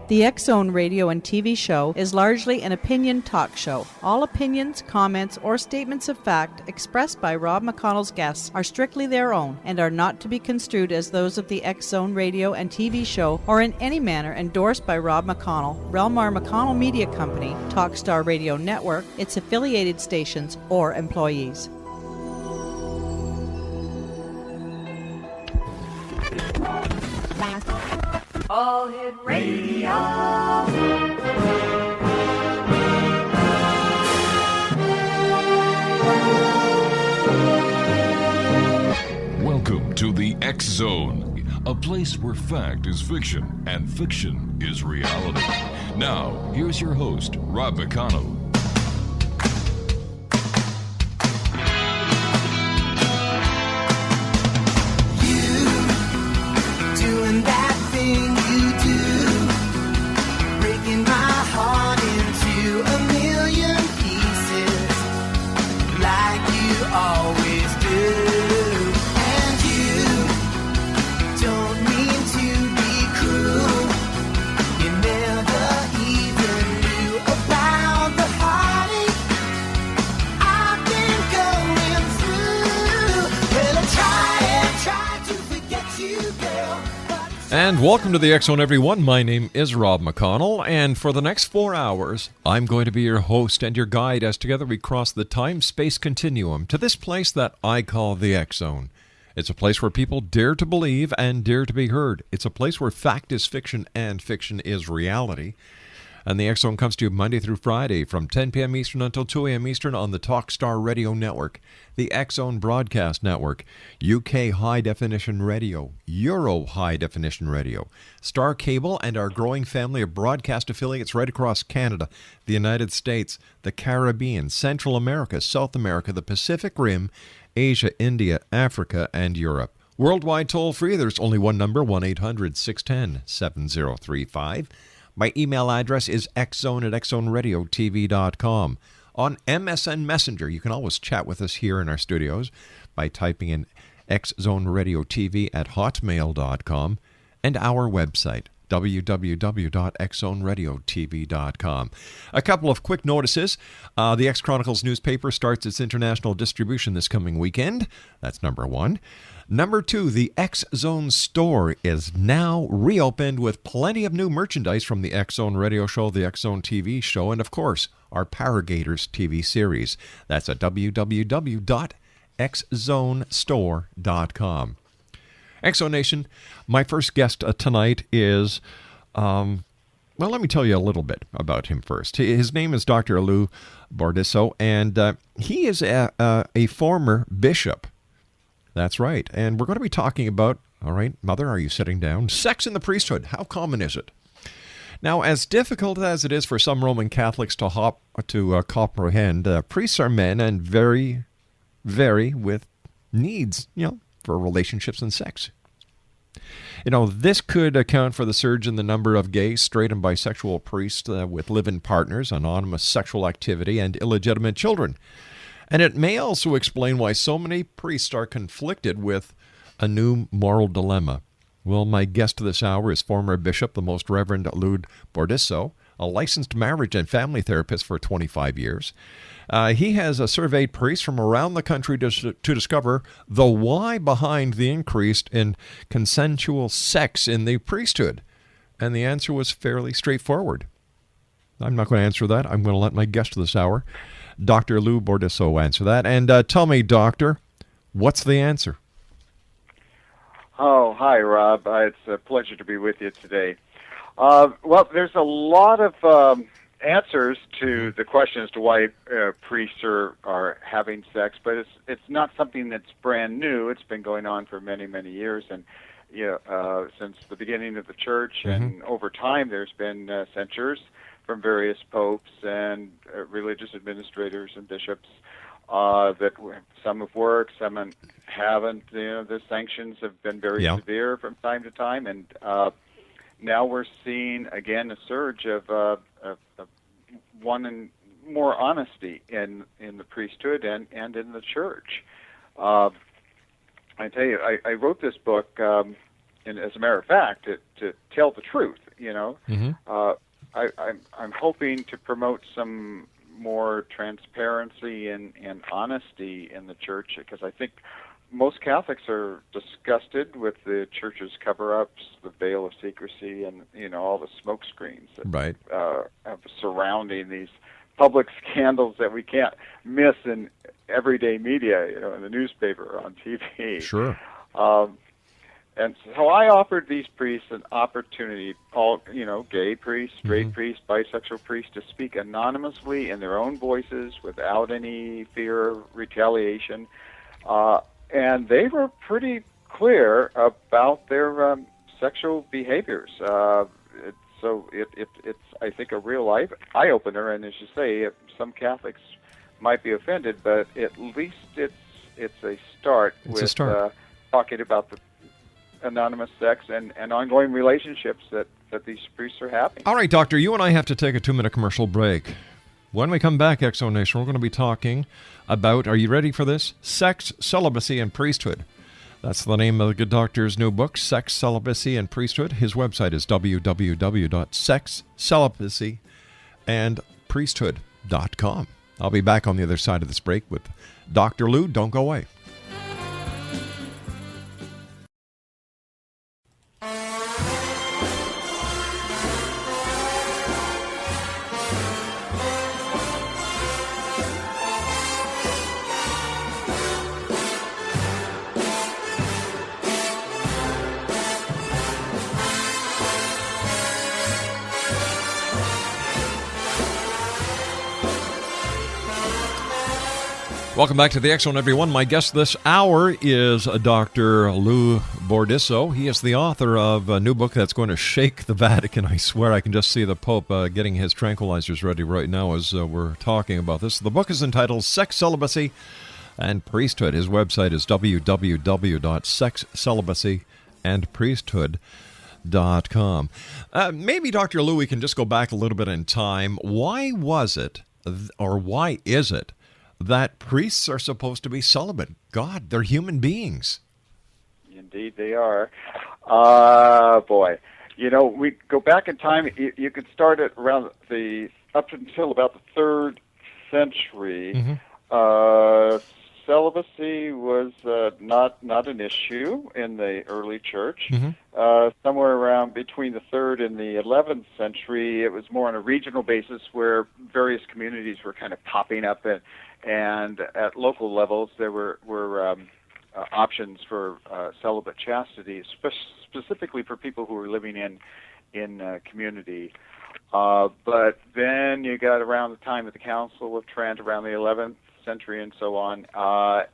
The X Zone radio and TV show is largely an opinion talk show. All opinions, comments, or statements of fact expressed by Rob McConnell's guests are strictly their own and are not to be construed as those of the X Zone radio and TV show or in any manner endorsed by Rob McConnell, Relmar McConnell Media Company, Talkstar Radio Network, its affiliated stations, or employees. All Hit Radio. Welcome to the X Zone, a place where fact is fiction and fiction is reality. Now, here's your host, Rob McConnell. You doing that thing you do, breaking my heart into a million pieces, like you always do. And you don't mean to be cruel. You never even knew about the heartache I've been going through. Well, I try to forget you, girl. And welcome to the X Zone, everyone. My name is Rob McConnell, and for the next 4 hours, I'm going to be your host and your guide as together we cross the time-space continuum to this place that I call the X Zone. It's a place where people dare to believe and dare to be heard. It's a place where fact is fiction and fiction is reality. And the X Zone comes to you Monday through Friday from 10 p.m. Eastern until 2 a.m. Eastern on the Talkstar Radio Network, the X Zone Broadcast Network, UK High Definition Radio, Euro High Definition Radio, Star Cable, and our growing family of broadcast affiliates right across Canada, the United States, the Caribbean, Central America, South America, the Pacific Rim, Asia, India, Africa, and Europe. Worldwide toll-free, there's only one number, 1-800-610-7035. My email address is xzone@xzoneradiotv.com. On MSN Messenger, you can always chat with us here in our studios by typing in xzoneradiotv@hotmail.com, and our website, www.xzoneradiotv.com. A couple of quick notices. The X Chronicles newspaper starts its international distribution this coming weekend. That's number one. Number two, the X Zone store is now reopened with plenty of new merchandise from the X Zone radio show, the X Zone TV show, and of course, our Paragators TV series. That's at www.xzonestore.com. X Zone Nation, my first guest tonight is, well, let me tell you a little bit about him first. His name is Dr. Lou BORDISSO, and he is a former bishop. That's right. And we're going to be talking about, all right, Mother, are you sitting down? Sex in the priesthood. How common is it? Now, as difficult as it is for some Roman Catholics to comprehend, priests are men and very with needs, for relationships and sex. This could account for the surge in the number of gay, straight, and bisexual priests with live-in partners, anonymous sexual activity, and illegitimate children. And it may also explain why so many priests are conflicted with a new moral dilemma. Well, my guest this hour is former Bishop, the Most Reverend Lou BORDISSO, a licensed marriage and family therapist for 25 years. He has surveyed priests from around the country to discover the why behind the increase in consensual sex in the priesthood. And the answer was fairly straightforward. I'm not going to answer that. I'm going to let my guest this hour, Dr. Lou BORDISSO, answer that. And tell me, Doctor, what's the answer? Oh, hi, Rob. It's a pleasure to be with you today. Well, there's a lot of answers to the question as to why priests are having sex, but it's not something that's brand new. It's been going on for many, many years, and since the beginning of the church, and over time there's been censures from various popes and religious administrators and bishops that some have worked, some haven't. The sanctions have been very severe from time to time, and now we're seeing again a surge of wanting more honesty in the priesthood and in the church. I tell you, I wrote this book and as a matter of fact, to tell the truth. Mm-hmm. I'm hoping to promote some more transparency and honesty in the church, because I think most Catholics are disgusted with the church's cover-ups, the veil of secrecy, and all the smoke screens that Right. surrounding these public scandals that we can't miss in everyday media, in the newspaper, on TV. Sure. And so I offered these priests an opportunity, all gay priests, straight priests, bisexual priests, to speak anonymously in their own voices without any fear of retaliation. And they were pretty clear about their sexual behaviors. So it's I think, a real life eye-opener. And as you say, some Catholics might be offended, but at least it's a start with talking about the anonymous sex and ongoing relationships that these priests are having. All right, Doctor, you and I have to take a 2-minute commercial break. When we come back, Exo Nation, we're going to be talking about, are you ready for this? Sex, Celibacy, and Priesthood. That's the name of the good doctor's new book, Sex, Celibacy, and Priesthood. His website is www.sexcelibacyandpriesthood.com. I'll be back on the other side of this break with Dr. Lou. Don't go away. Welcome back to the X-Zone, everyone. My guest this hour is Dr. Lou BORDISSO. He is the author of a new book that's going to shake the Vatican. I swear I can just see the Pope getting his tranquilizers ready right now as we're talking about this. The book is entitled Sex, Celibacy, and Priesthood. His website is www.sexcelibacyandpriesthood.com. Maybe, Dr. Lou, we can just go back a little bit in time. Why was it, or why is it, that priests are supposed to be celibate? God, they're human beings. Indeed, they are. Boy, we go back in time. You could start it around up until about the 3rd century. Mm-hmm. Celibacy was not an issue in the early church. Mm-hmm. Somewhere around between the 3rd and the 11th century, it was more on a regional basis where various communities were kind of popping up, and at local levels there were options for celibate chastity, specifically for people who were living in community. But then you got around the time of the Council of Trent, around the 11th century and so on,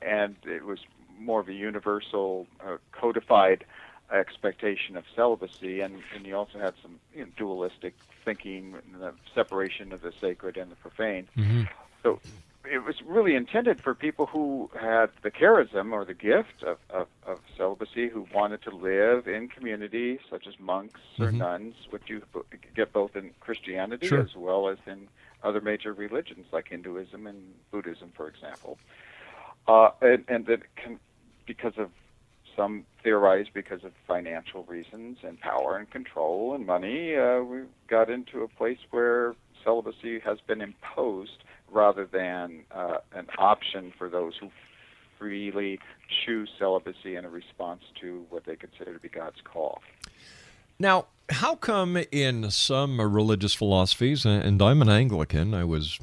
and it was more of a universal codified expectation of celibacy, and you also had some dualistic thinking, the separation of the sacred and the profane. Mm-hmm. So it was really intended for people who had the charism or the gift of celibacy, who wanted to live in community, such as monks or Mm-hmm. nuns, which you get both in Christianity Sure. as well as in other major religions like Hinduism and Buddhism, for example. And that because of some theorize because of financial reasons and power and control and money, we got into a place where celibacy has been imposed rather than an option for those who freely choose celibacy in a response to what they consider to be God's call. Now, how come in some religious philosophies, and I'm an Anglican, I was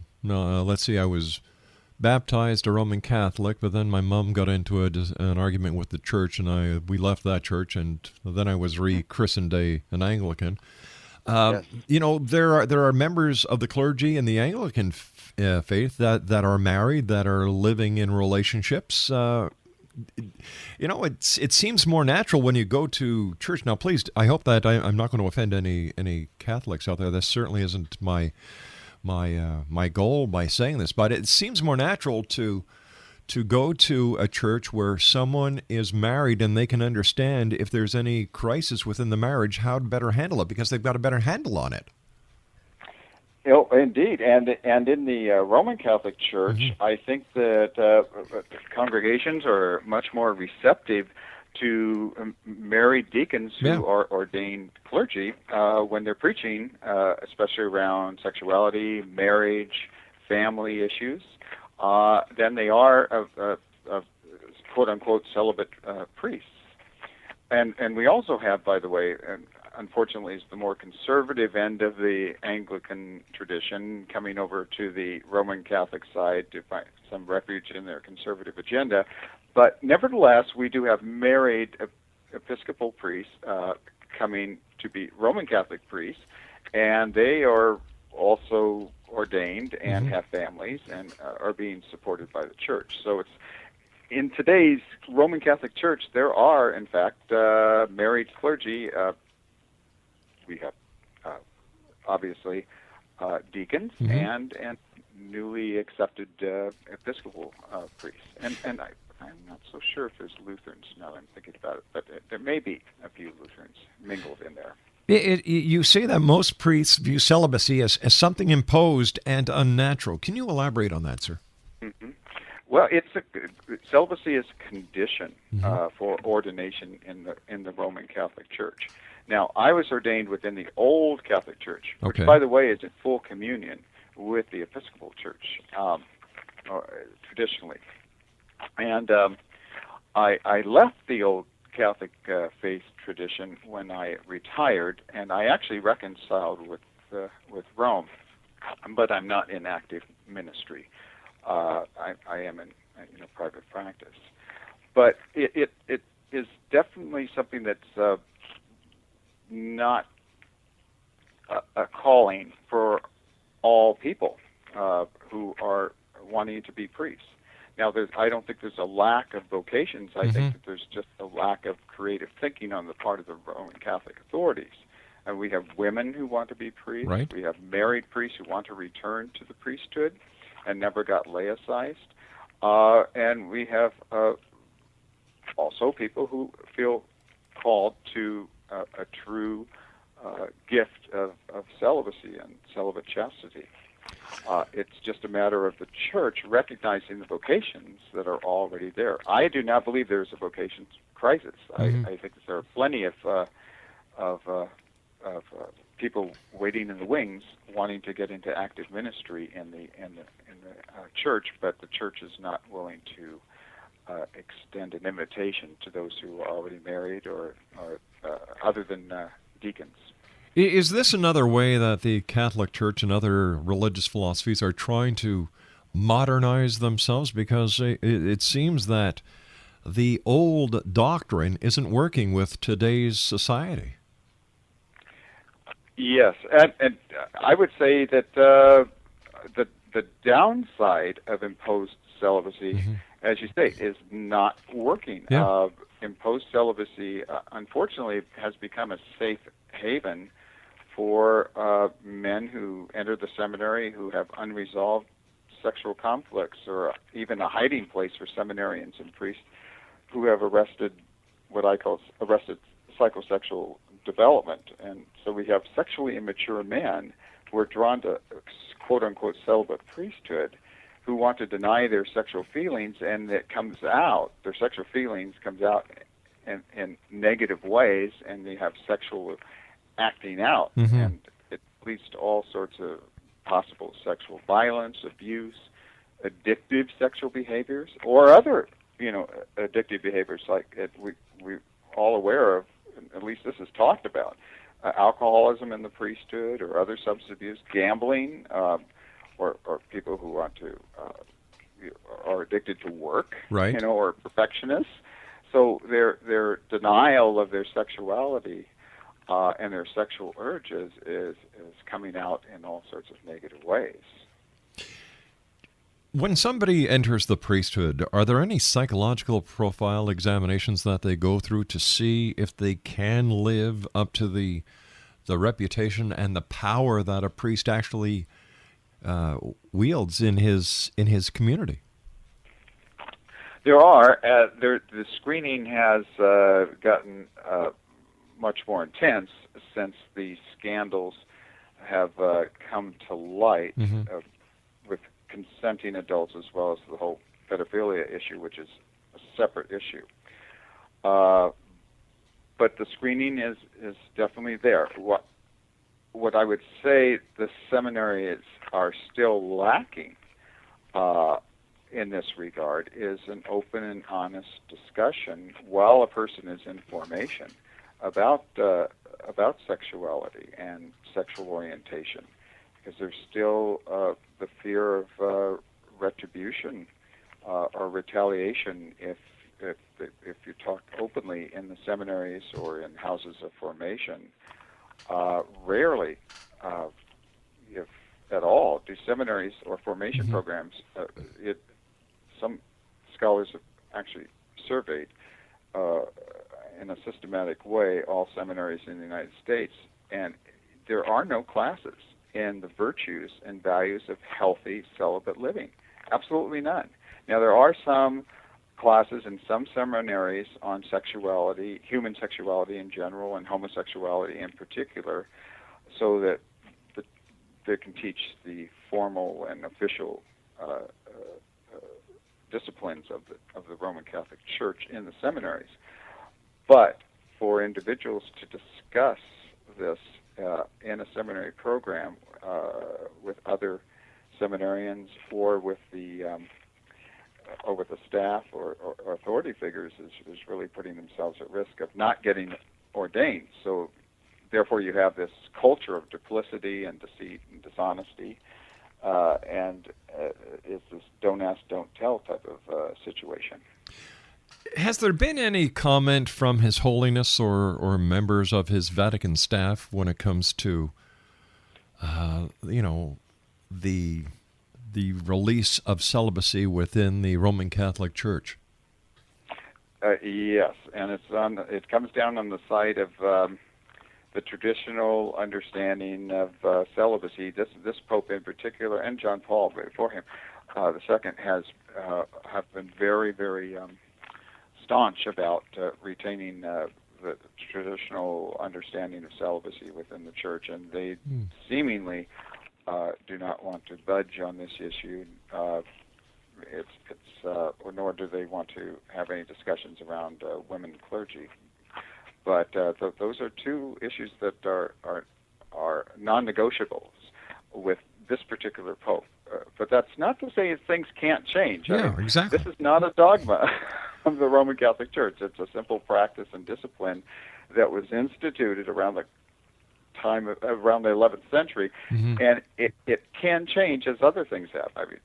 baptized a Roman Catholic, but then my mom got into an argument with the church, and we left that church, and then I was rechristened an Anglican. Yes. There are members of the clergy in the Anglican faith that are married, that are living in relationships. It seems more natural when you go to church. Now, please, I hope that I'm not going to offend any Catholics out there. This certainly isn't my goal by saying this, but it seems more natural to go to a church where someone is married and they can understand if there's any crisis within the marriage, how to better handle it, because they've got a better handle on it. Indeed, and in the Roman Catholic Church, Mm-hmm. I think that congregations are much more receptive to married deacons who are ordained clergy when they're preaching, especially around sexuality, marriage, family issues, than they are of quote-unquote celibate priests. And we also have, by the way, unfortunately, is the more conservative end of the Anglican tradition coming over to the Roman Catholic side to find some refuge in their conservative agenda. But nevertheless, we do have married Episcopal priests coming to be Roman Catholic priests, and they are also ordained and have families and are being supported by the church. So it's in today's Roman Catholic Church, there are, in fact, married clergy. We have, obviously, deacons and newly accepted Episcopal priests. And I'm not so sure if there's Lutherans now I'm thinking about it, but there may be a few Lutherans mingled in there. You say that most priests view celibacy as something imposed and unnatural. Can you elaborate on that, sir? Mm-hmm. Well, celibacy is a condition for ordination in the Roman Catholic Church. Now, I was ordained within the old Catholic Church, which, by the way, is in full communion with the Episcopal Church, traditionally. And I left the old Catholic faith tradition when I retired, and I actually reconciled with Rome, but I'm not in active ministry. I am in private practice, but it is definitely something that's not a calling for all people who are wanting to be priests. Now, I don't think there's a lack of vocations. I think that there's just a lack of creative thinking on the part of the Roman Catholic authorities. And we have women who want to be priests. Right. We have married priests who want to return to the priesthood and never got laicized. And we have also people who feel called to a true gift of celibacy and celibate chastity. It's just a matter of the church recognizing the vocations that are already there. I do not believe there's a vocations crisis. I think there are plenty of people waiting in the wings, wanting to get into active ministry in the church, but the church is not willing to extend an invitation to those who are already married or other than deacons. Is this another way that the Catholic Church and other religious philosophies are trying to modernize themselves? Because it seems that the old doctrine isn't working with today's society. Yes, and I would say that the downside of imposed celibacy, as you say, is not working. Yeah. Imposed celibacy, unfortunately, has become a safe haven for men who enter the seminary who have unresolved sexual conflicts, or even a hiding place for seminarians and priests who have arrested psychosexual development. And so we have sexually immature men who are drawn to quote-unquote celibate priesthood who want to deny their sexual feelings, and their sexual feelings comes out in negative ways, and they have sexual acting out, and it leads to all sorts of possible sexual violence, abuse, addictive sexual behaviors, or other, addictive behaviors like we're all aware of. At least this is talked about: alcoholism in the priesthood, or other substance abuse, gambling, or people who want to are addicted to work, right? Or perfectionists. So their denial of their sexuality and their sexual urges is coming out in all sorts of negative ways. When somebody enters the priesthood, are there any psychological profile examinations that they go through to see if they can live up to the reputation and the power that a priest actually wields in his community? There are. The screening has gotten much more intense since the scandals have come to light with consenting adults, as well as the whole pedophilia issue, which is a separate issue. But the screening is definitely there. What I would say the seminaries are still lacking in this regard is an open and honest discussion while a person is in formation about sexuality and sexual orientation, because there's still the fear of retribution or retaliation if you talk openly in the seminaries or in houses of formation. Rarely, if at all, do seminaries or formation programs. Some scholars have actually surveyed in a systematic way all seminaries in the United States, and there are no classes in the virtues and values of healthy celibate living. Absolutely none. Now, there are some classes in some seminaries on sexuality, human sexuality in general, and homosexuality in particular, so that they can teach the formal and official disciplines of the Roman Catholic Church in the seminaries. But for individuals to discuss this in a seminary program with other seminarians or with the staff or authority figures is really putting themselves at risk of not getting ordained. So therefore you have this culture of duplicity and deceit and dishonesty, and it's this don't ask, don't tell type of situation. Has there been any comment from His Holiness or members of his Vatican staff when it comes to, the release of celibacy within the Roman Catholic Church? Yes, and it comes down on the side of the traditional understanding of celibacy. This Pope in particular, and John Paul before him, the second, have been very, very staunch about retaining the traditional understanding of celibacy within the Church, and they seemingly do not want to budge on this issue. Nor do they want to have any discussions around women clergy. But those are two issues that are non-negotiables with this particular Pope. But that's not to say things can't change. Yeah, exactly. This is not a dogma of the Roman Catholic Church. It's a simple practice and discipline that was instituted around the 11th century, and it can change as other things have. I mean,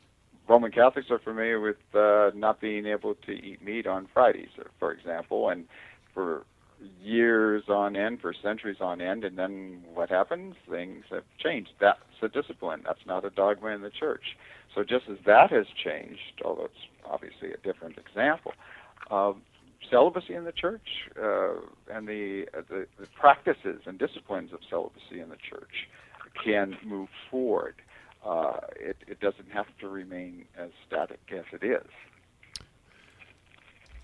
Roman Catholics are familiar with not being able to eat meat on Fridays, for example, and for years on end, for centuries on end, and then what happens? Things have changed. That's a discipline. That's not a dogma in the Church. So just as that has changed, although it's obviously a different example, celibacy in the Church and the practices and disciplines of celibacy in the Church can move forward. It doesn't have to remain as static as it is.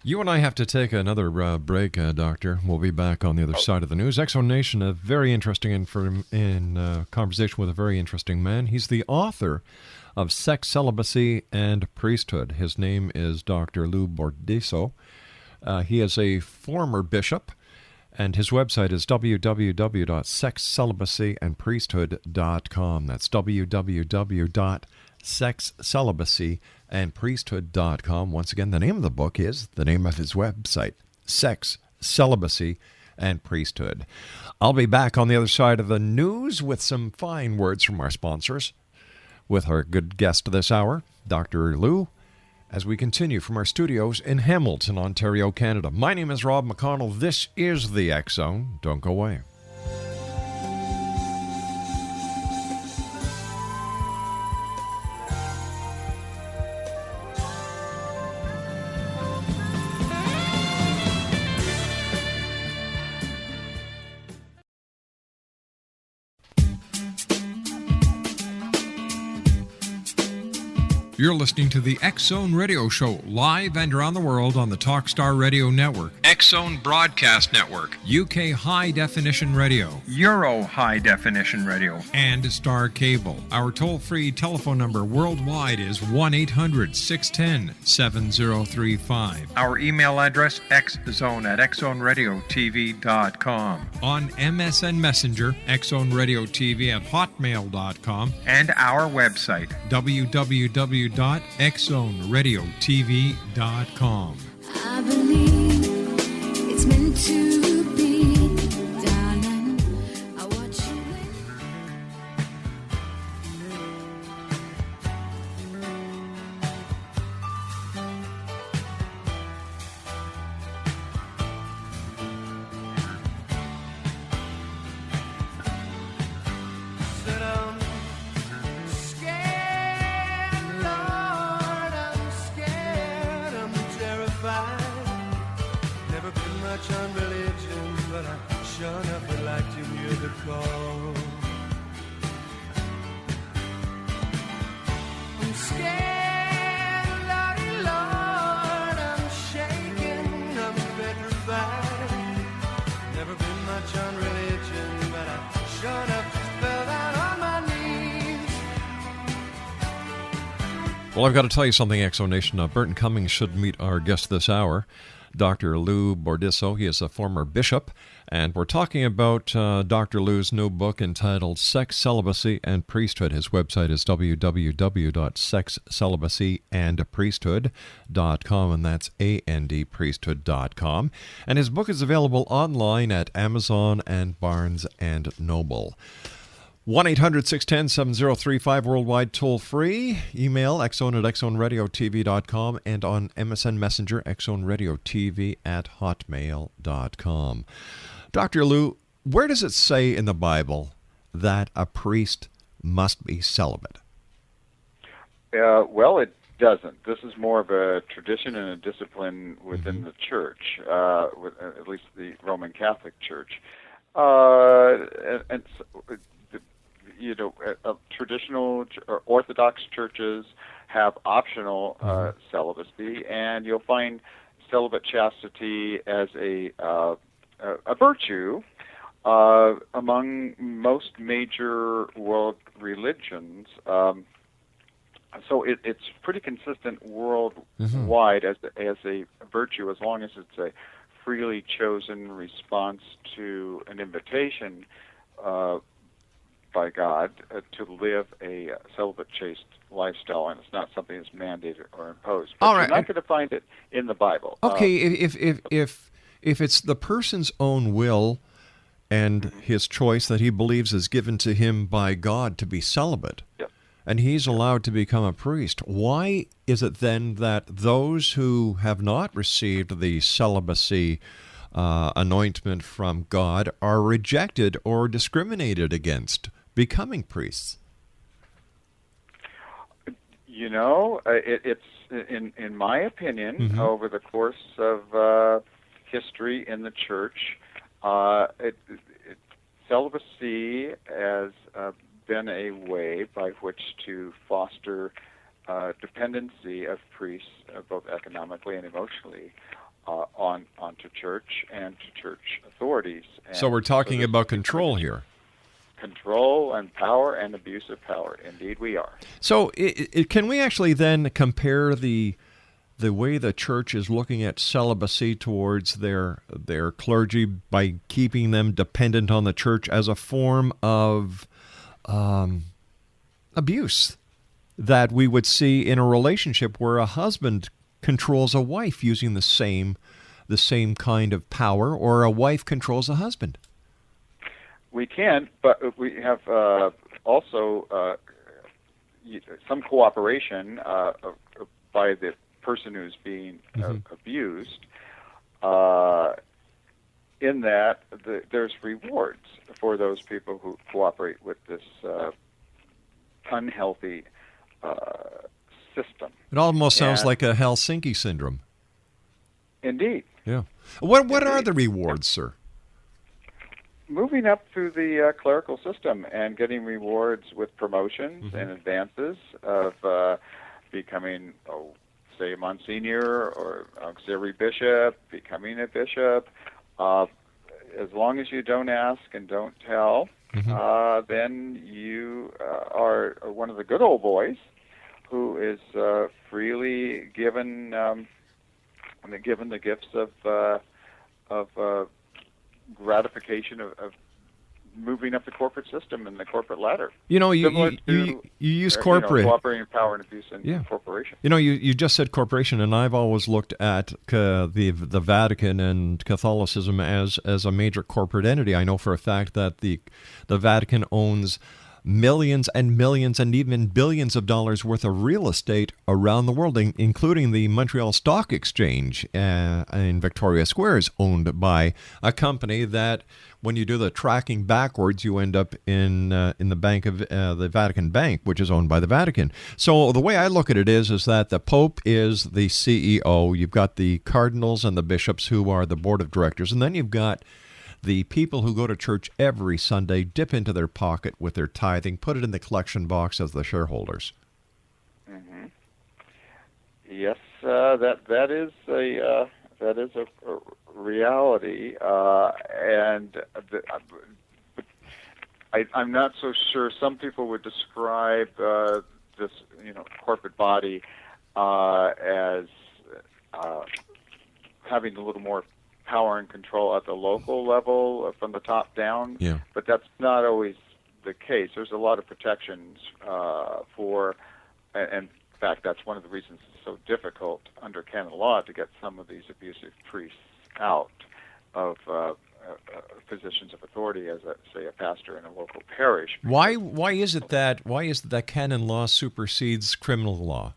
You and I have to take another break, Doctor. We'll be back on the other side of the news. Exo Nation, a very interesting conversation with a very interesting man. He's the author of Sex, Celibacy, and Priesthood. His name is Dr. Lou BORDISSO. He is a former bishop, and his website is www.sexcelibacyandpriesthood.com. That's www.sexcelibacyandpriesthood.com. Once again, the name of the book is the name of his website, Sex, Celibacy, and Priesthood. I'll be back on the other side of the news with some fine words from our sponsors, with our good guest this hour, Dr. Lou, as we continue from our studios in Hamilton, Ontario, Canada. My name is Rob McConnell. This is the X Zone. Don't go away. You're listening to the X Zone Radio Show, live and around the world on the Talkstar Radio Network, X Zone Broadcast Network, UK High Definition Radio, Euro High Definition Radio, and Star Cable. Our toll-free telephone number worldwide is 1-800-610-7035. Our email address, xzone@xzoneradiotv.com. On MSN Messenger, xzoneradiotv@hotmail.com, and our website, www.xzoneradiotv.com. I believe it's meant to be, darling. I watch you Said I'm scared, Lord, I'm scared, I'm terrified. Never been much on religion, but I sure enough would like to hear the call. I'm scared, Lordy Lord, I'm shaking, I'm petrified. Never been much on religion, but I sure enough just fell down on my knees. Well, I've got to tell you something, Exo Nation. Burton Cummings should meet our guest this hour, Dr. Lou BORDISSO. He is a former bishop, and we're talking about Dr. Lou's new book entitled Sex, Celibacy, and Priesthood. His website is www.sexcelibacyandpriesthood.com, and that's andpriesthood.com. And his book is available online at Amazon and Barnes and Noble. 1-800-610-7035, worldwide toll-free. Email xzone@xzoneradiotv.com, and on MSN Messenger, xzoneradiotv@hotmail.com. Dr. Lou, where does it say in the Bible that a priest must be celibate? Well, it doesn't. This is more of a tradition and a discipline within the church, with, at least the Roman Catholic Church. Traditional or Orthodox churches have optional celibacy, and you'll find celibate chastity as a virtue among most major world religions. So it's pretty consistent worldwide as a virtue, as long as it's a freely chosen response to an invitation by God to live a celibate, chaste lifestyle, and it's not something that's mandated or imposed. But you're not going to find it in the Bible. Okay, if it's the person's own will and his choice that he believes is given to him by God to be celibate, and he's allowed to become a priest, why is it then that those who have not received the celibacy anointment from God are rejected or discriminated against becoming priests? It's in my opinion, over the course of history in the church, celibacy has been a way by which to foster dependency of priests, both economically and emotionally, onto church and to church authorities. And so we're talking about control here. Control and power and abuse of power. Indeed, we are. So can we actually then compare the way the church is looking at celibacy towards their clergy by keeping them dependent on the church as a form of abuse that we would see in a relationship where a husband controls a wife using the same kind of power, or a wife controls a husband? We can, but we have also some cooperation by the person who's being abused, in that there's rewards for those people who cooperate with this unhealthy system. It almost sounds like a Helsinki syndrome. Indeed. Yeah. What are the rewards, sir? Moving up through the clerical system and getting rewards with promotions and advances of becoming, say, a Monsignor or auxiliary bishop, becoming a bishop. As long as you don't ask and don't tell, then you are one of the good old boys who is freely given the gifts of gratification of moving up the corporate system and the corporate ladder. You use corporate. Cooperating power and abuse in corporation. You just said corporation, and I've always looked at the Vatican and Catholicism as a major corporate entity. I know for a fact that the Vatican owns millions and millions and even billions of dollars worth of real estate around the world, including the Montreal Stock Exchange in Victoria Square is owned by a company that, when you do the tracking backwards, you end up in the bank of the Vatican Bank, which is owned by the Vatican. So the way I look at it is that the Pope is the CEO. You've got the cardinals and the bishops who are the board of directors, and then you've got the people who go to church every Sunday, dip into their pocket with their tithing, put it in the collection box as the shareholders. Mm-hmm. Yes, that is a reality, and I'm not so sure. Some people would describe this, corporate body as having a little more power and control at the local level from the top down, but that's not always the case. There's a lot of protections for, and in fact, that's one of the reasons it's so difficult under canon law to get some of these abusive priests out of positions of authority as, say, a pastor in a local parish. Why is it that canon law supersedes criminal law?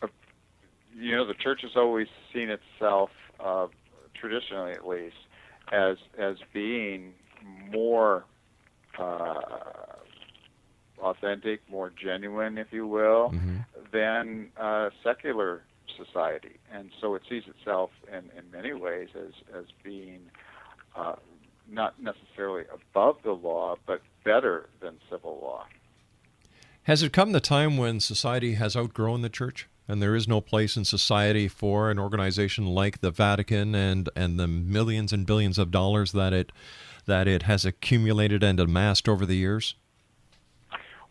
The church has always seen itself, traditionally at least, as being more authentic, more genuine, if you will, than secular society. And so it sees itself in many ways as being not necessarily above the law, but better than civil law. Has it come the time when society has outgrown the church, and there is no place in society for an organization like the Vatican and the millions and billions of dollars that it has accumulated and amassed over the years?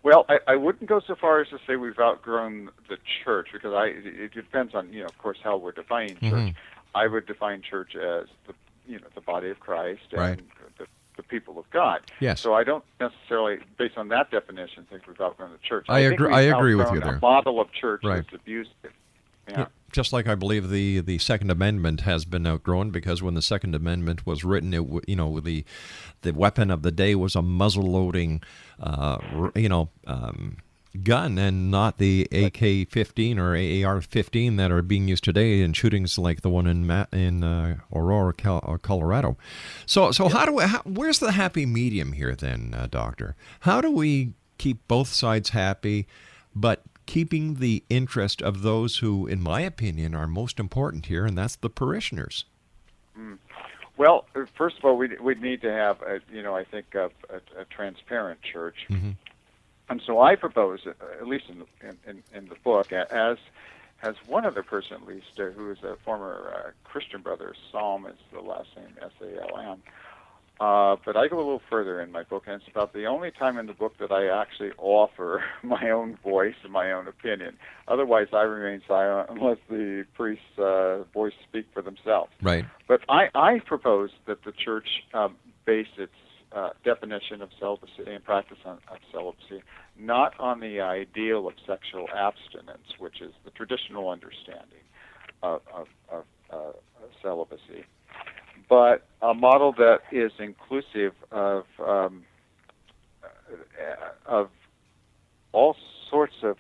Well, I wouldn't go so far as to say we've outgrown the church, because it depends on, of course, how we're defining church. I would define church as the body of Christ and the people of God. Yes. So I don't necessarily, based on that definition, think we've outgrown the church. I agree with you there. A model of church Right. that's abusive. Yeah. Just like I believe the Second Amendment has been outgrown, because when the Second Amendment was written, the weapon of the day was a muzzle-loading, gun, and not the AK-15 or AR-15 that are being used today in shootings like the one in Aurora, Colorado. So where's the happy medium here then, Doctor? How do we keep both sides happy, but keeping the interest of those who, in my opinion, are most important here, and that's the parishioners? Well, first of all, we'd need to have, a transparent church. And so I propose, at least in the book, as one other person at least, who is a former Christian brother, Salm is the last name, S-A-L-M. But I go a little further in my book, and it's about the only time in the book that I actually offer my own voice and my own opinion. Otherwise, I remain silent unless the priest's voice speak for themselves. Right. But I propose that the church base its definition of celibacy and practice of celibacy not on the ideal of sexual abstinence, which is the traditional understanding of celibacy, but a model that is inclusive of all sorts of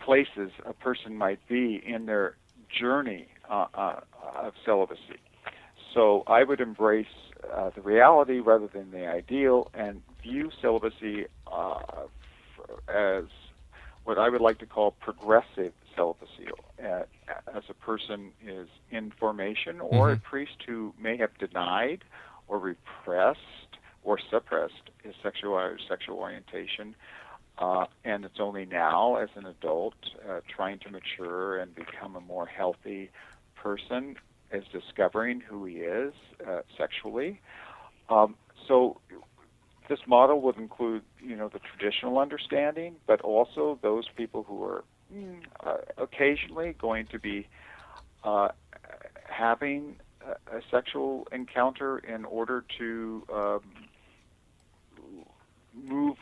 places a person might be in their journey of celibacy. So I would embrace the reality rather than the ideal, and view celibacy as what I would like to call progressive celibacy, as a person is in formation, or a priest who may have denied or repressed or suppressed his sexual orientation, and it's only now, as an adult, trying to mature and become a more healthy person, is discovering who he is sexually. So this model would include, the traditional understanding, but also those people who are occasionally going to be having a sexual encounter in order to move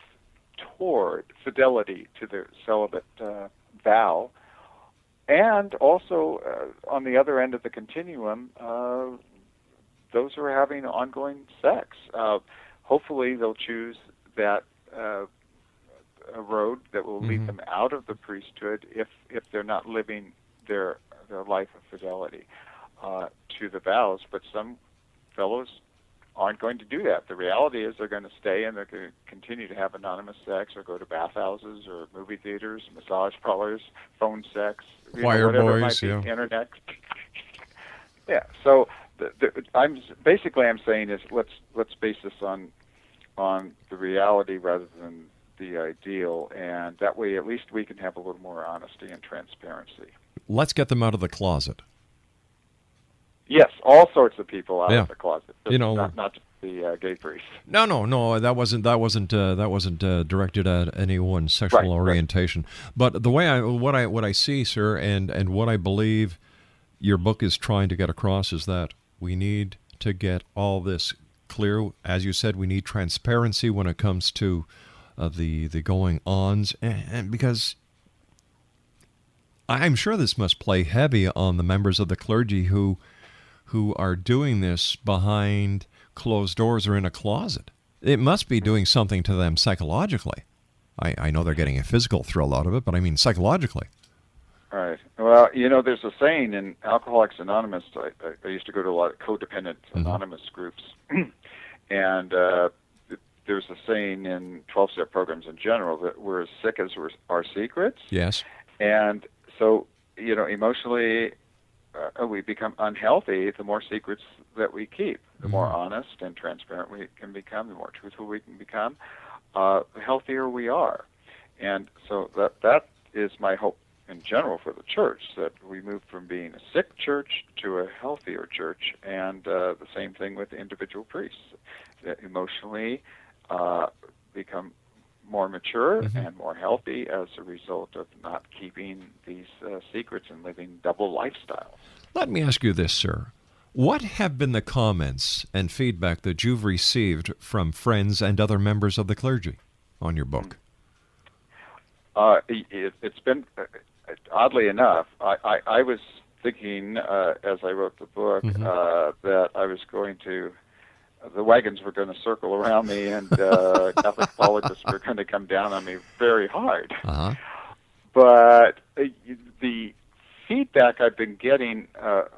toward fidelity to their celibate vow. And also, on the other end of the continuum, those who are having ongoing sex. Hopefully they'll choose that a road that will lead them out of the priesthood if they're not living their life of fidelity to the vows. But some fellows aren't going to do that. The reality is they're going to stay and they're going to continue to have anonymous sex or go to bathhouses or movie theaters, massage parlors, phone sex, choir whatever boys, it might be, internet. Yeah. So I'm saying is let's base this on the reality rather than the ideal, and that way at least we can have a little more honesty and transparency. Let's get them out of the closet. Yes, all sorts of people out of the closet. You know, not just the gay priest. No. That wasn't directed at anyone's sexual orientation. But the way what I see, sir, and what I believe your book is trying to get across is that we need to get all this clear. As you said, we need transparency when it comes to the going-ons, and because I'm sure this must play heavy on the members of the clergy who are doing this behind closed doors or in a closet. It must be doing something to them psychologically. I know they're getting a physical thrill out of it, but I mean psychologically. Right. Well, there's a saying in Alcoholics Anonymous. I used to go to a lot of codependent anonymous groups, and there's a saying in 12-step programs in general that we're as sick as our secrets. Yes. And so, emotionally, we become unhealthy the more secrets that we keep. The more honest and transparent we can become, the more truthful we can become, the healthier we are. And so that is my hope in general for the church, that we move from being a sick church to a healthier church, and the same thing with individual priests, that emotionally become more mature and more healthy as a result of not keeping these secrets and living double lifestyles. Let me ask you this, sir. What have been the comments and feedback that you've received from friends and other members of the clergy on your book? It's been, oddly enough, I was thinking as I wrote the book that I was going to, the wagons were going to circle around me, and Catholic apologists were going to come down on me very hard. But the feedback I've been getting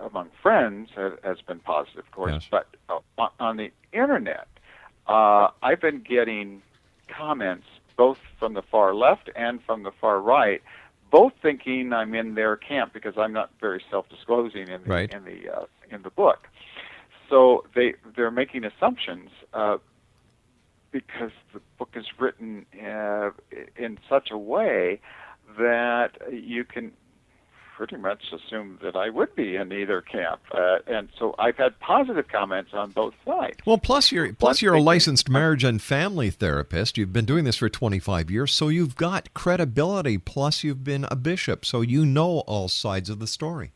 among friends has been positive, of course. Yes. But on the internet, I've been getting comments both from the far left and from the far right, both thinking I'm in their camp because I'm not very self-disclosing in the book. So they're making assumptions because the book is written in such a way that you can pretty much assume that I would be in either camp, and so I've had positive comments on both sides. Well, plus you're a licensed marriage and family therapist. You've been doing this for 25 years, so you've got credibility. Plus, you've been a bishop, so you know all sides of the story.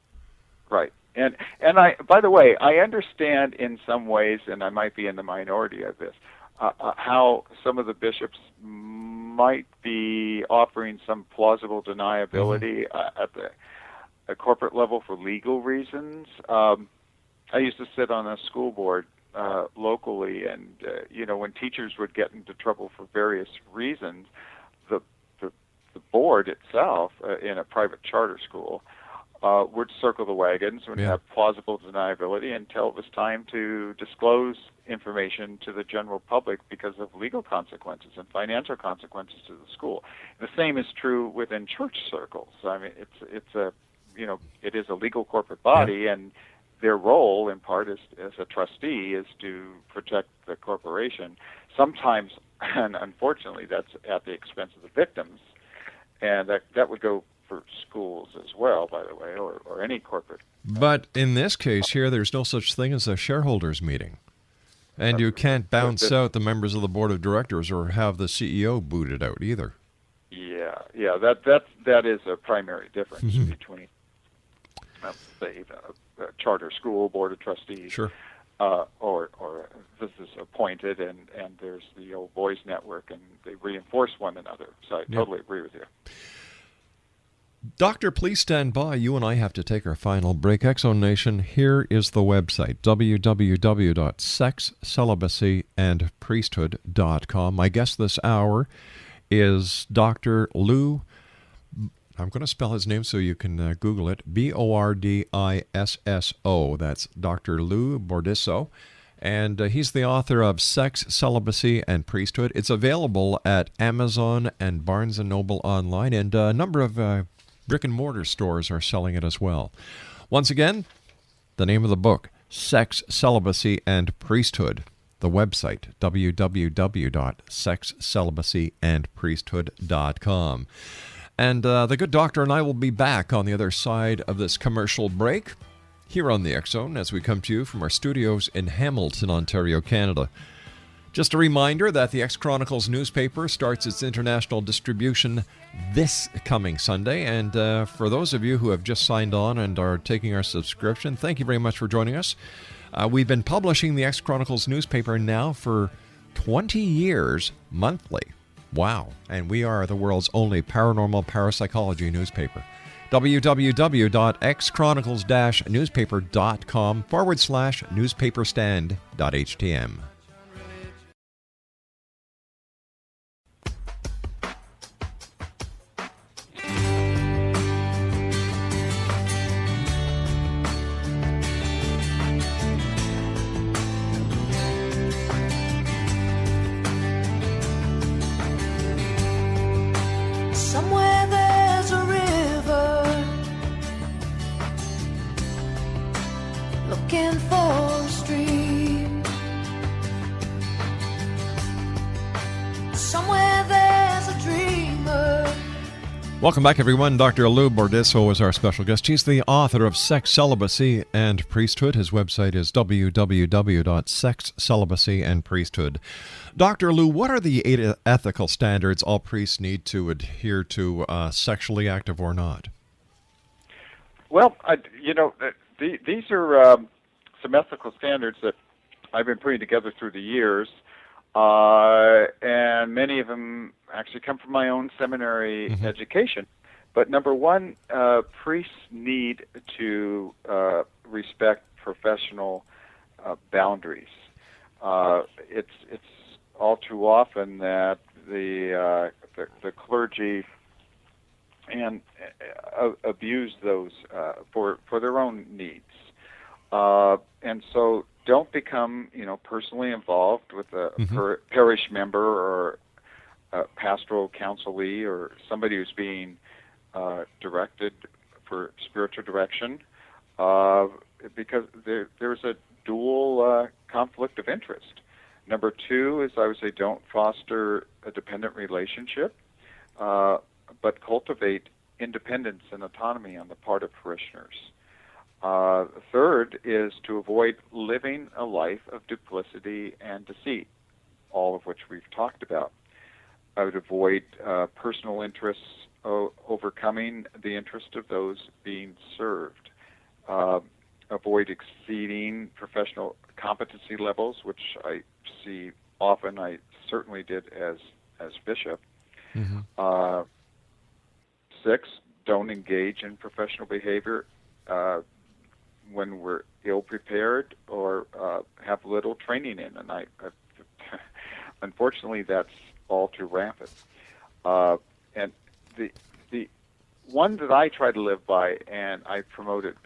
Right. And I, by the way, I understand in some ways, and I might be in the minority of this, how some of the bishops might be offering some plausible deniability at the corporate level for legal reasons. I used to sit on a school board locally, and when teachers would get into trouble for various reasons, the board itself in a private charter school would circle the wagons and have plausible deniability until it was time to disclose information to the general public because of legal consequences and financial consequences to the school. The same is true within church circles. I mean, it is a legal corporate body, and their role, in part, as a trustee, is to protect the corporation. Sometimes and unfortunately, that's at the expense of the victims, and that would go for schools as well, by the way, or any corporate. But in this case here, there's no such thing as a shareholders meeting. And you can't bounce out the members of the board of directors or have the CEO booted out either. Yeah, that is a primary difference between, say, a charter school board of trustees, sure, or this is appointed, and there's the old boys network, and they reinforce one another. So I totally agree with you. Doctor, please stand by. You and I have to take our final break. X-Zone Nation, here is the website, www.sexcelibacyandpriesthood.com. My guest this hour is Dr. Lou, I'm going to spell his name so you can Google it, BORDISSO. That's Dr. Lou BORDISSO. And he's the author of Sex, Celibacy, and Priesthood. It's available at Amazon and Barnes & Noble online, and a number of brick-and-mortar stores are selling it as well. Once again, the name of the book, Sex, Celibacy, and Priesthood. The website, www.sexcelibacyandpriesthood.com. And the good doctor and I will be back on the other side of this commercial break here on the X-Zone as we come to you from our studios in Hamilton, Ontario, Canada. Just a reminder that the X-Chronicles newspaper starts its international distribution this coming Sunday. And for those of you who have just signed on and are taking our subscription, thank you very much for joining us. We've been publishing the X-Chronicles newspaper now for 20 years monthly. Wow. And we are the world's only paranormal parapsychology newspaper. www.xchronicles-newspaper.com/newspaperstand.htm. Somewhere there's a river looking for a stream. Somewhere there's a dreamer. Welcome back, everyone. Dr. Lou BORDISSO is our special guest. He's the author of Sex, Celibacy, and Priesthood. His website is www.sexcelibacyandpriesthood. Dr. Lou, what are the 8 ethical standards all priests need to adhere to, sexually active or not? Well, these are some ethical standards that I've been putting together through the years, and many of them actually come from my own seminary education. But number one, priests need to respect professional boundaries. It's all too often that the clergy and abuse those for their own needs, and so don't become personally involved with a parish member or a pastoral counselee or somebody who's being directed for spiritual direction, because there's a dual conflict of interest. Number two is, I would say, don't foster a dependent relationship, but cultivate independence and autonomy on the part of parishioners. Third is to avoid living a life of duplicity and deceit, all of which we've talked about. I would avoid personal interests overcoming the interest of those being served. Avoid exceeding professional competency levels, which I see often. I certainly did as bishop. 6, don't engage in professional behavior when we're ill-prepared or have little training in. And I unfortunately, that's all too rampant. And the one that I try to live by, and I promoted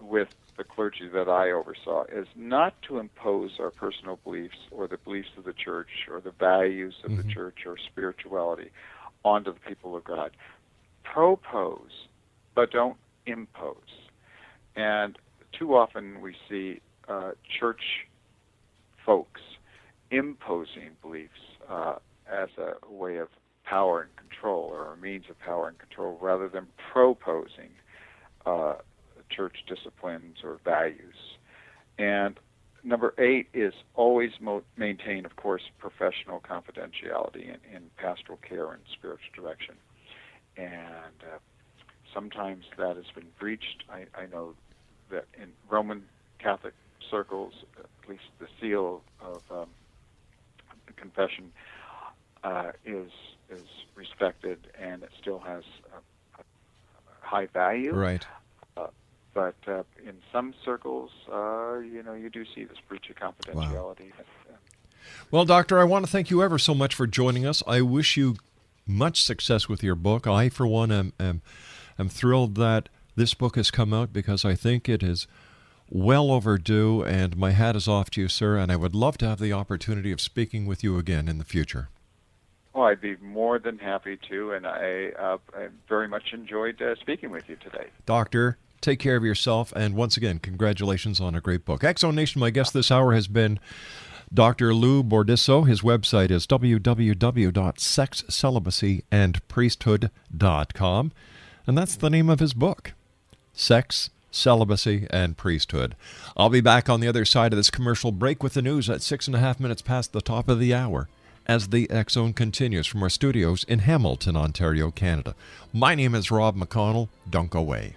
with the clergy that I oversaw, is not to impose our personal beliefs or the beliefs of the church or the values of the church or spirituality onto the people of God. Propose, but don't impose. And too often we see church folks imposing beliefs as a way of power and control, or a means of power and control, rather than proposing church disciplines or values. And number 8 is always maintain, of course, professional confidentiality in pastoral care and spiritual direction. And sometimes that has been breached. I know that in Roman Catholic circles, at least the seal of the confession is respected, and it still has a high value. Right. But in some circles, you do see this breach of confidentiality. Wow. Well, Doctor, I want to thank you ever so much for joining us. I wish you much success with your book. I, for one, am thrilled that this book has come out, because I think it is well overdue, and my hat is off to you, sir, and I would love to have the opportunity of speaking with you again in the future. Oh, I'd be more than happy to, and I very much enjoyed speaking with you today. Doctor, take care of yourself, and once again, congratulations on a great book. X-Zone Nation, my guest this hour has been Dr. Lou BORDISSO. His website is www.sexcelibacyanpriesthood.com, and that's the name of his book, Sex, Celibacy, and Priesthood. I'll be back on the other side of this commercial break with the news at 6.5 minutes past the top of the hour, as the X-Zone continues from our studios in Hamilton, Ontario, Canada. My name is Rob McConnell. Don't go away.